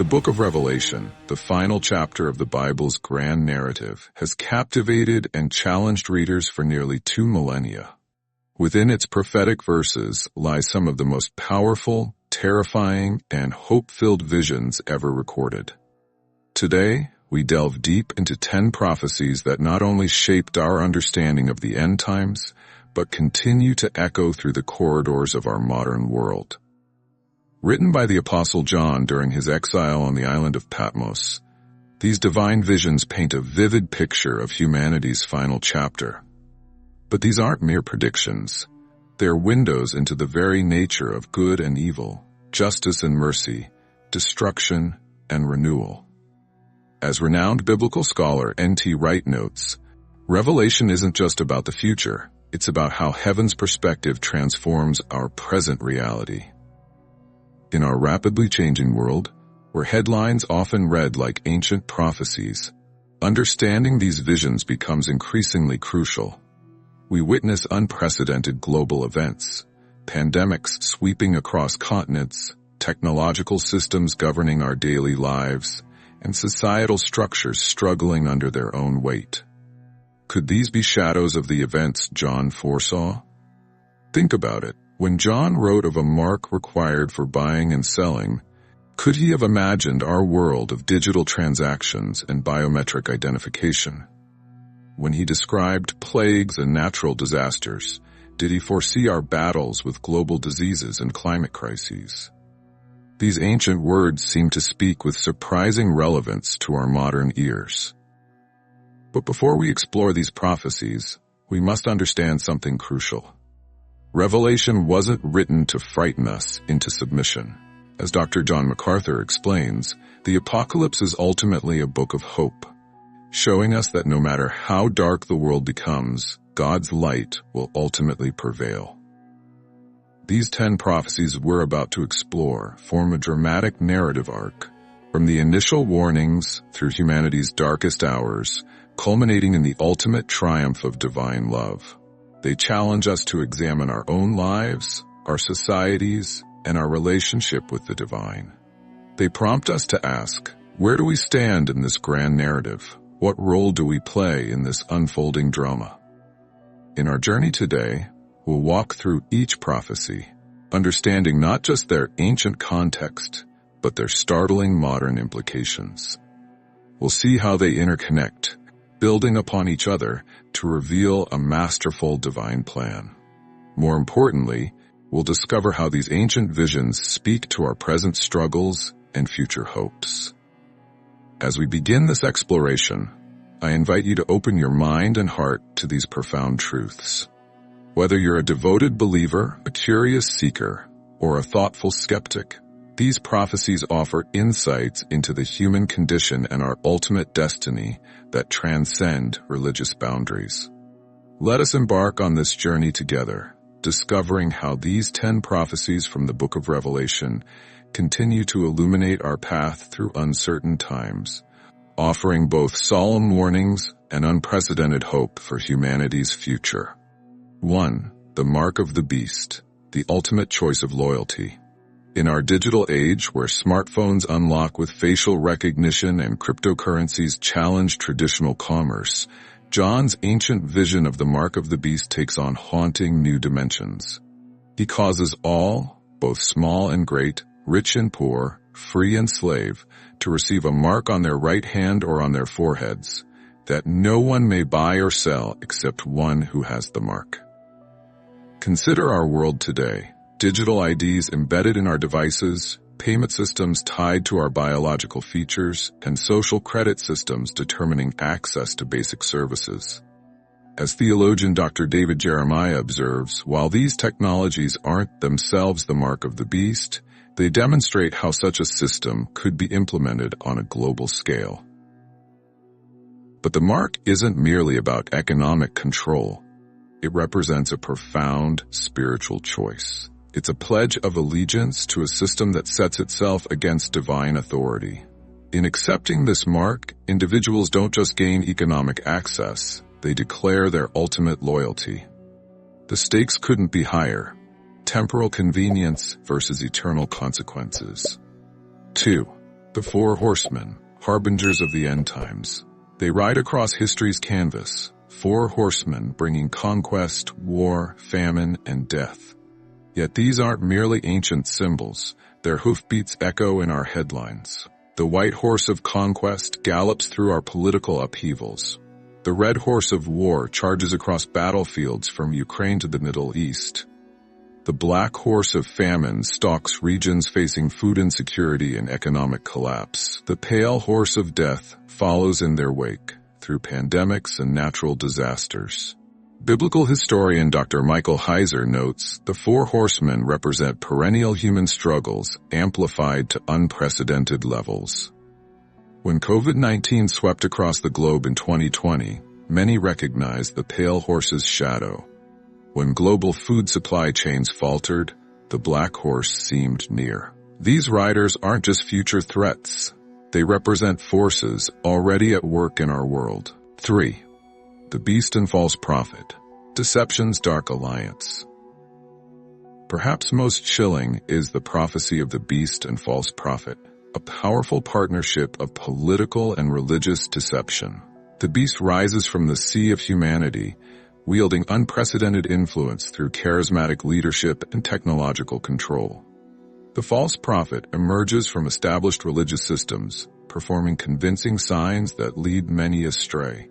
book of Revelation, the final chapter of the Bible's grand narrative, has captivated and challenged readers for nearly 2 millennia. Within its prophetic verses lie some of the most powerful, terrifying, and hope-filled visions ever recorded. Today, we delve deep into 10 prophecies that not only shaped our understanding of the end times, but continue to echo through the corridors of our modern world. Written by the Apostle John during his exile on the island of Patmos, these divine visions paint a vivid picture of humanity's final chapter. But these aren't mere predictions. They're windows into the very nature of good and evil, justice and mercy, destruction and renewal. As renowned biblical scholar N.T. Wright notes, Revelation isn't just about the future, it's about how heaven's perspective transforms our present reality. In our rapidly changing world, where headlines often read like ancient prophecies, understanding these visions becomes increasingly crucial. We witness unprecedented global events, pandemics sweeping across continents, technological systems governing our daily lives, and societal structures struggling under their own weight. Could these be shadows of the events John foresaw? Think about it. When John wrote of a mark required for buying and selling, could he have imagined our world of digital transactions and biometric identification? When he described plagues and natural disasters, did he foresee our battles with global diseases and climate crises? These ancient words seem to speak with surprising relevance to our modern ears. But before we explore these prophecies, we must understand something crucial. Revelation wasn't written to frighten us into submission. As Dr. John MacArthur explains, the Apocalypse is ultimately a book of hope, showing us that no matter how dark the world becomes, God's light will ultimately prevail. These 10 prophecies we're about to explore form a dramatic narrative arc, from the initial warnings through humanity's darkest hours, culminating in the ultimate triumph of divine love. They challenge us to examine our own lives, our societies, and our relationship with the divine. They prompt us to ask, where do we stand in this grand narrative? What role do we play in this unfolding drama? In our journey today, we'll walk through each prophecy, understanding not just their ancient context, but their startling modern implications. We'll see how they interconnect, building upon each other to reveal a masterful divine plan. More importantly, we'll discover how these ancient visions speak to our present struggles and future hopes. As we begin this exploration, I invite you to open your mind and heart to these profound truths. Whether you're a devoted believer, a curious seeker, or a thoughtful skeptic, these prophecies offer insights into the human condition and our ultimate destiny that transcend religious boundaries. Let us embark on this journey together, discovering how these 10 prophecies from the book of Revelation continue to illuminate our path through uncertain times, offering both solemn warnings and unprecedented hope for humanity's future. 1. The Mark of the Beast, the ultimate choice of loyalty. In our digital age, where smartphones unlock with facial recognition and cryptocurrencies challenge traditional commerce, John's ancient vision of the Mark of the Beast takes on haunting new dimensions. He causes all, both small and great, rich and poor, free and slave, to receive a mark on their right hand or on their foreheads, that no one may buy or sell except one who has the mark. Consider our world today. Digital IDs embedded in our devices, payment systems tied to our biological features, and social credit systems determining access to basic services. As theologian Dr. David Jeremiah observes, while these technologies aren't themselves the mark of the beast, they demonstrate how such a system could be implemented on a global scale. But the mark isn't merely about economic control. It represents a profound spiritual choice. It's a pledge of allegiance to a system that sets itself against divine authority. In accepting this mark, individuals don't just gain economic access, they declare their ultimate loyalty. The stakes couldn't be higher. Temporal convenience versus eternal consequences. 2. The four horsemen, harbingers of the end times. They ride across history's canvas, four horsemen bringing conquest, war, famine, and death. Yet these aren't merely ancient symbols, their hoofbeats echo in our headlines. The white horse of conquest gallops through our political upheavals. The red horse of war charges across battlefields from Ukraine to the Middle East. The black horse of famine stalks regions facing food insecurity and economic collapse. The pale horse of death follows in their wake through pandemics and natural disasters. Biblical historian Dr. Michael Heiser notes the four horsemen represent perennial human struggles amplified to unprecedented levels. When COVID-19 swept across the globe in 2020, many recognized the pale horse's shadow. When global food supply chains faltered, the black horse seemed near. These riders aren't just future threats. They represent forces already at work in our world. 3. The Beast and False Prophet. Deception's Dark Alliance. Perhaps most chilling is the prophecy of the Beast and False Prophet, a powerful partnership of political and religious deception. The beast rises from the sea of humanity, wielding unprecedented influence through charismatic leadership and technological control. The false prophet emerges from established religious systems, performing convincing signs that lead many astray.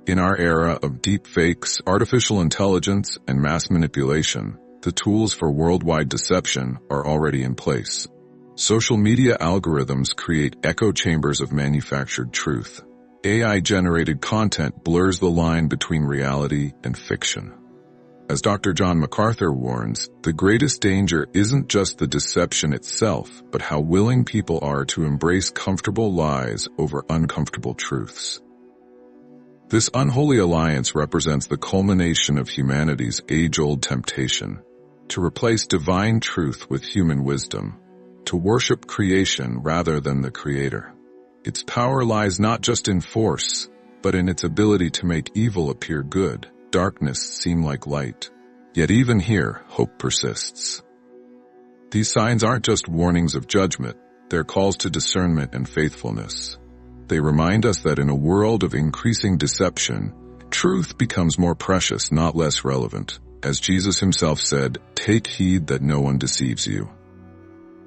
In our era of deep fakes, artificial intelligence, and mass manipulation, the tools for worldwide deception are already in place. Social media algorithms create echo chambers of manufactured truth. AI-generated content blurs the line between reality and fiction. As Dr. John MacArthur warns, the greatest danger isn't just the deception itself, but how willing people are to embrace comfortable lies over uncomfortable truths. This unholy alliance represents the culmination of humanity's age-old temptation to replace divine truth with human wisdom, to worship creation rather than the Creator. Its power lies not just in force, but in its ability to make evil appear good, darkness seem like light. Yet even here, hope persists. These signs aren't just warnings of judgment, they're calls to discernment and faithfulness. They remind us that in a world of increasing deception, truth becomes more precious, not less relevant. As Jesus himself said, "Take heed that no one deceives you."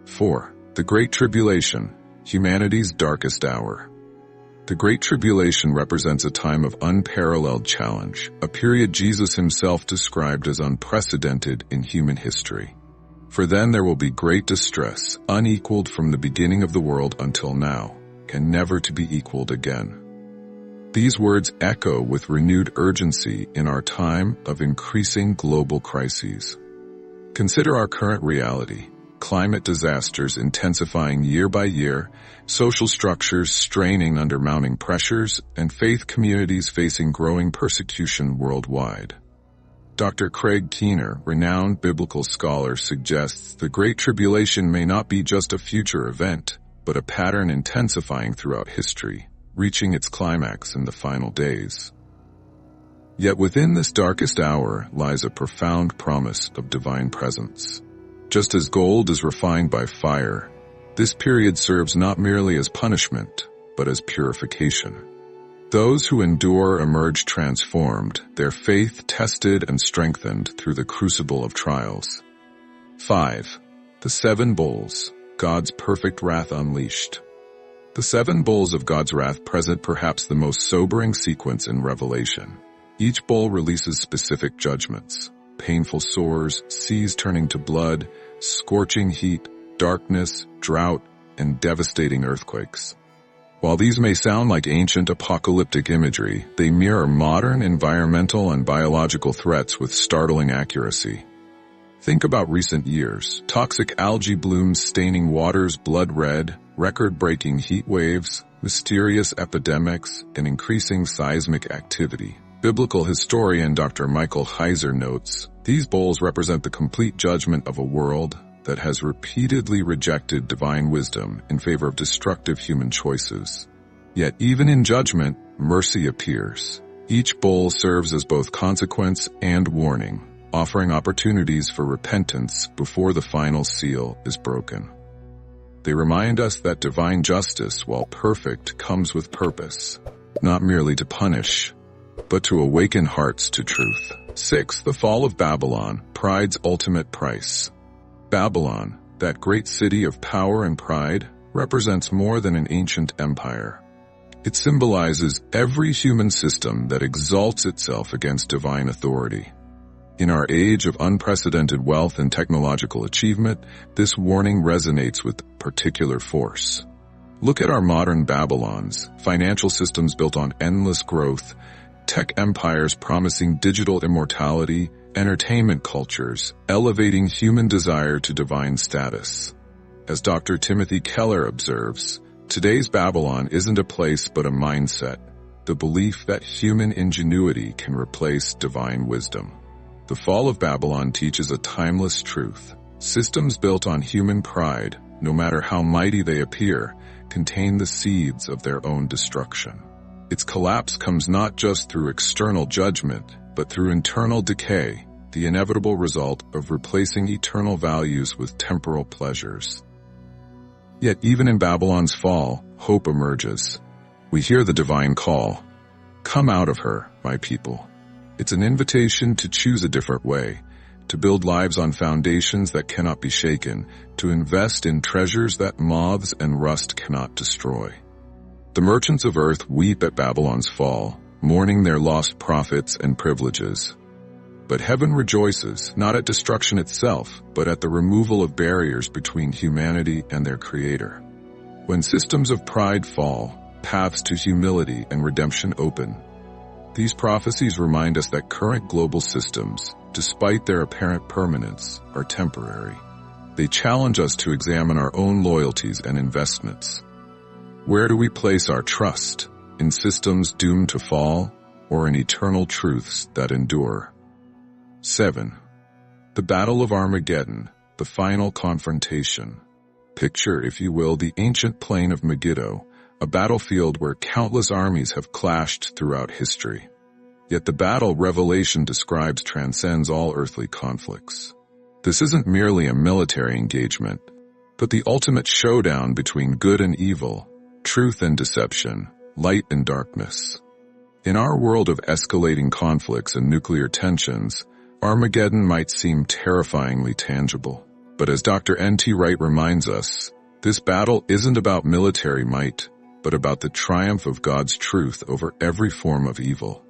4. The Great Tribulation. Humanity's darkest hour. The Great Tribulation represents a time of unparalleled challenge, a period Jesus himself described as unprecedented in human history. For then there will be great distress, unequaled from the beginning of the world until now, and never to be equaled again. These words echo with renewed urgency in our time of increasing global crises. Consider our current reality. Climate disasters intensifying year by year, social structures straining under mounting pressures, and faith communities facing growing persecution worldwide. Dr. Craig Keener, renowned biblical scholar, suggests the Great Tribulation may not be just a future event, but a pattern intensifying throughout history, reaching its climax in the final days. Yet within this darkest hour lies a profound promise of divine presence. Just as gold is refined by fire, this period serves not merely as punishment, but as purification. Those who endure emerge transformed, their faith tested and strengthened through the crucible of trials. 5. The Seven Bowls, God's perfect wrath unleashed. The seven bowls of God's wrath present perhaps the most sobering sequence in Revelation. Each bowl releases specific judgments: painful sores, seas turning to blood, scorching heat, darkness, drought, and devastating earthquakes. While these may sound like ancient apocalyptic imagery, they mirror modern environmental and biological threats with startling accuracy. Think about recent years: toxic algae blooms staining waters blood red, record-breaking heat waves, mysterious epidemics, and increasing seismic activity. Biblical historian Dr. Michael Heiser notes, these bowls represent the complete judgment of a world that has repeatedly rejected divine wisdom in favor of destructive human choices. Yet even in judgment, mercy appears. Each bowl serves as both consequence and warning, offering opportunities for repentance before the final seal is broken. They remind us that divine justice, while perfect, comes with purpose, not merely to punish, but to awaken hearts to truth. 6. The fall of Babylon, pride's ultimate price. Babylon, that great city of power and pride, represents more than an ancient empire. It symbolizes every human system that exalts itself against divine authority. In our age of unprecedented wealth and technological achievement, this warning resonates with particular force. Look at our modern Babylons, financial systems built on endless growth, tech empires promising digital immortality, entertainment cultures elevating human desire to divine status. As Dr. Timothy Keller observes, today's Babylon isn't a place but a mindset, the belief that human ingenuity can replace divine wisdom. The fall of Babylon teaches a timeless truth. Systems built on human pride, no matter how mighty they appear, contain the seeds of their own destruction. Its collapse comes not just through external judgment, but through internal decay, the inevitable result of replacing eternal values with temporal pleasures. Yet even in Babylon's fall, hope emerges. We hear the divine call, "Come out of her, my people." It's an invitation to choose a different way, to build lives on foundations that cannot be shaken, to invest in treasures that moths and rust cannot destroy. The merchants of earth weep at Babylon's fall, mourning their lost profits and privileges. But heaven rejoices, not at destruction itself, but at the removal of barriers between humanity and their Creator. When systems of pride fall, paths to humility and redemption open. These prophecies remind us that current global systems, despite their apparent permanence, are temporary. They challenge us to examine our own loyalties and investments. Where do we place our trust? In systems doomed to fall, or in eternal truths that endure? 7. The Battle of Armageddon, the final confrontation. Picture, if you will, the ancient plain of Megiddo, a battlefield where countless armies have clashed throughout history. Yet the battle Revelation describes transcends all earthly conflicts. This isn't merely a military engagement, but the ultimate showdown between good and evil, truth and deception, light and darkness. In our world of escalating conflicts and nuclear tensions, Armageddon might seem terrifyingly tangible. But as Dr. N.T. Wright reminds us, this battle isn't about military might, but about the triumph of God's truth over every form of evil.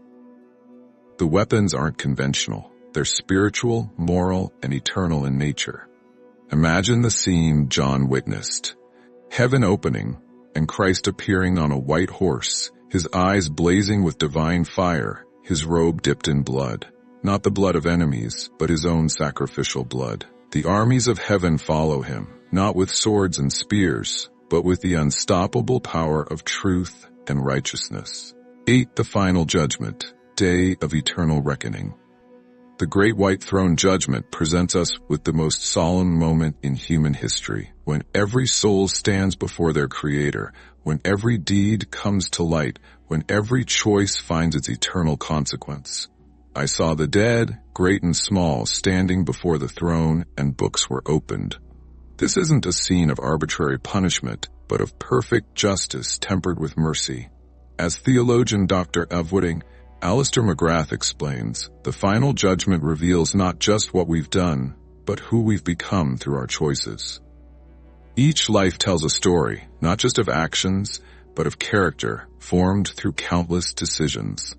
The weapons aren't conventional. They're spiritual, moral, and eternal in nature. Imagine the scene John witnessed. Heaven opening, and Christ appearing on a white horse, his eyes blazing with divine fire, his robe dipped in blood. Not the blood of enemies, but his own sacrificial blood. The armies of heaven follow him, not with swords and spears, but with the unstoppable power of truth and righteousness. 8. The final judgment, day of eternal reckoning. The great white throne judgment presents us with the most solemn moment in human history, when every soul stands before their Creator, when every deed comes to light, when every choice finds its eternal consequence. I saw the dead, great and small, standing before the throne, and books were opened. This isn't a scene of arbitrary punishment, but of perfect justice tempered with mercy. As theologian Dr. Evwooding, Alistair McGrath explains, the final judgment reveals not just what we've done, but who we've become through our choices. Each life tells a story, not just of actions, but of character, formed through countless decisions.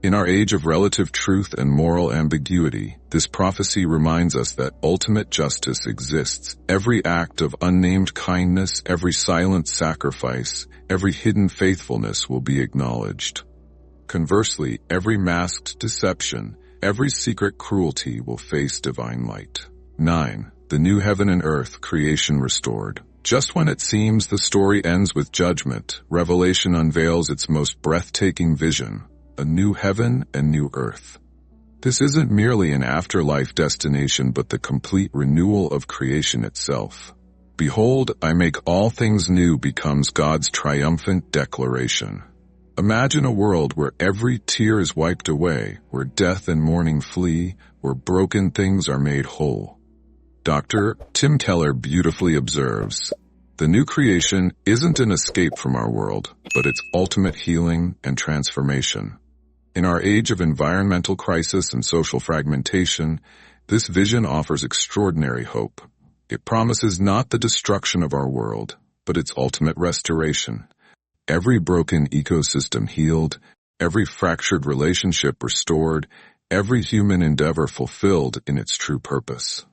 In our age of relative truth and moral ambiguity, this prophecy reminds us that ultimate justice exists. Every act of unnamed kindness, every silent sacrifice, every hidden faithfulness will be acknowledged. Conversely, every masked deception, every secret cruelty will face divine light. 9. The new heaven and earth, creation restored. Just when it seems the story ends with judgment, Revelation unveils its most breathtaking vision. A new heaven and new earth. This isn't merely an afterlife destination but the complete renewal of creation itself. Behold, I make all things new becomes God's triumphant declaration. Imagine a world where every tear is wiped away, where death and mourning flee, where broken things are made whole. Dr. Tim Keller beautifully observes, The new creation isn't an escape from our world, but its ultimate healing and transformation. In our age of environmental crisis and social fragmentation, this vision offers extraordinary hope. It promises not the destruction of our world, but its ultimate restoration. Every broken ecosystem healed, every fractured relationship restored, every human endeavor fulfilled in its true purpose.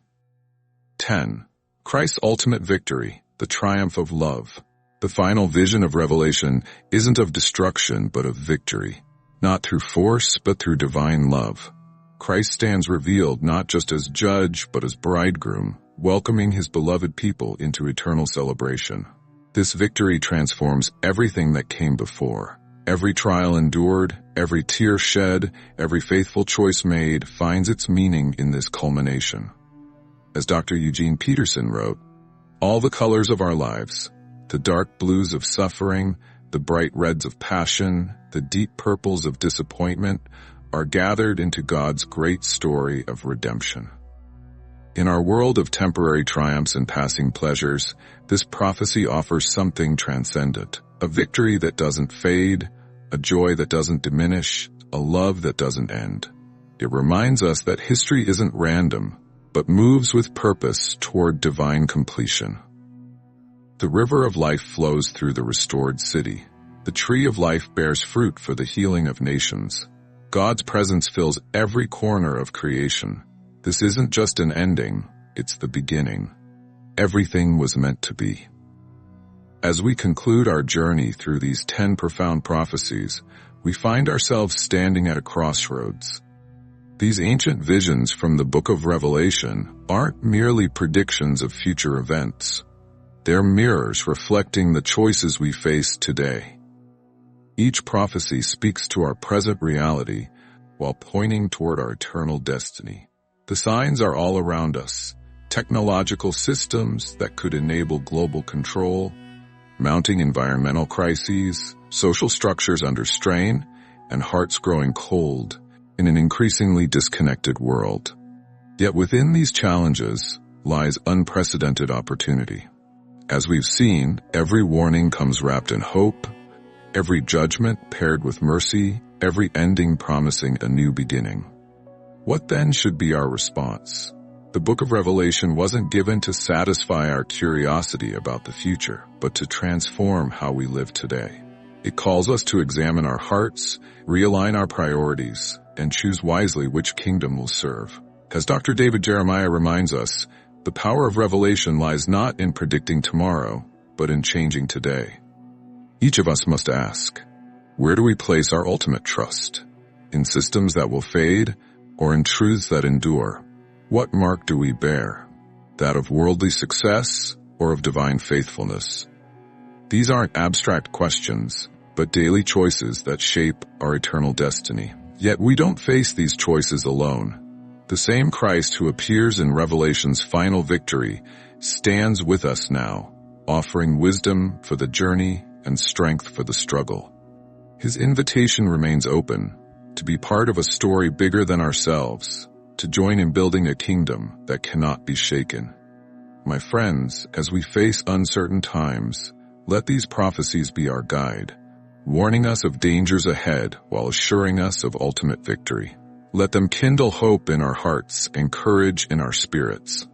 10. Christ's ultimate victory, the triumph of love. The final vision of Revelation isn't of destruction but of victory, not through force but through divine love. Christ stands revealed not just as judge but as bridegroom, welcoming his beloved people into eternal celebration. This victory transforms everything that came before. Every trial endured, every tear shed, every faithful choice made finds its meaning in this culmination. As Dr. Eugene Peterson wrote, all the colors of our lives, the dark blues of suffering, the bright reds of passion, the deep purples of disappointment, are gathered into God's great story of redemption. In our world of temporary triumphs and passing pleasures, this prophecy offers something transcendent, a victory that doesn't fade, a joy that doesn't diminish, a love that doesn't end. It reminds us that history isn't random, but moves with purpose toward divine completion. The river of life flows through the restored city. The tree of life bears fruit for the healing of nations. God's presence fills every corner of creation. This isn't just an ending, it's the beginning. Everything was meant to be. As we conclude our journey through these 10 profound prophecies, we find ourselves standing at a crossroads. These ancient visions from the book of Revelation aren't merely predictions of future events. They're mirrors reflecting the choices we face today. Each prophecy speaks to our present reality while pointing toward our eternal destiny. The signs are all around us. Technological systems that could enable global control, mounting environmental crises, social structures under strain, and hearts growing cold in an increasingly disconnected world. Yet within these challenges lies unprecedented opportunity. As we've seen, every warning comes wrapped in hope, every judgment paired with mercy, every ending promising a new beginning. What then should be our response? The book of Revelation wasn't given to satisfy our curiosity about the future, but to transform how we live today. It calls us to examine our hearts, realign our priorities, and choose wisely which kingdom we'll serve. As Dr. David Jeremiah reminds us, the power of revelation lies not in predicting tomorrow, but in changing today. Each of us must ask, where do we place our ultimate trust? In systems that will fade, or in truths that endure? What mark do we bear? That of worldly success or of divine faithfulness? These aren't abstract questions, but daily choices that shape our eternal destiny. Yet we don't face these choices alone. The same Christ who appears in Revelation's final victory stands with us now, offering wisdom for the journey and strength for the struggle. His invitation remains open, to be part of a story bigger than ourselves, to join in building a kingdom that cannot be shaken. My friends, as we face uncertain times, let these prophecies be our guide, warning us of dangers ahead while assuring us of ultimate victory. Let them kindle hope in our hearts and courage in our spirits.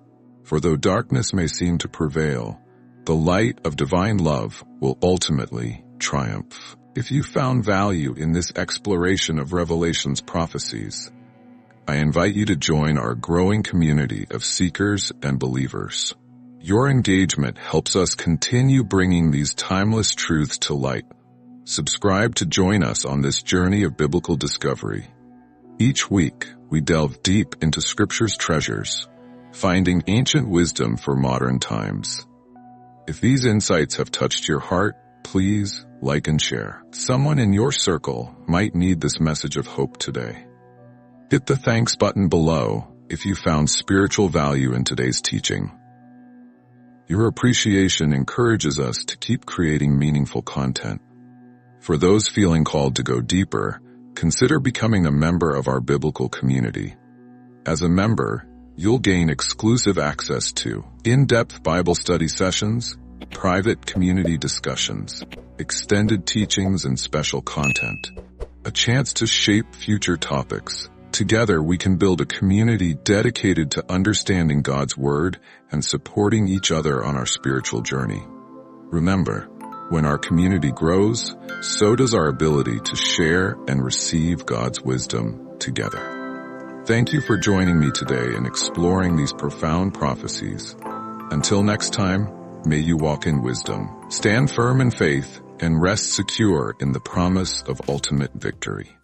For though darkness may seem to prevail, the light of divine love will ultimately triumph. If you found value in this exploration of Revelation's prophecies, I invite you to join our growing community of seekers and believers. Your engagement helps us continue bringing these timeless truths to light. Subscribe to join us on this journey of biblical discovery. Each week, we delve deep into Scripture's treasures, finding ancient wisdom for modern times. If these insights have touched your heart, please like and share. Someone in your circle might need this message of hope today. Hit the thanks button below if you found spiritual value in today's teaching. Your appreciation encourages us to keep creating meaningful content. For those feeling called to go deeper, consider becoming a member of our biblical community. As a member, you'll gain exclusive access to in-depth Bible study sessions, private community discussions, extended teachings and special content, a chance to shape future topics. Together we can build a community dedicated to understanding God's Word and supporting each other on our spiritual journey. Remember, when our community grows, so does our ability to share and receive God's wisdom together. Thank you for joining me today in exploring these profound prophecies. Until next time, may you walk in wisdom, stand firm in faith, and rest secure in the promise of ultimate victory.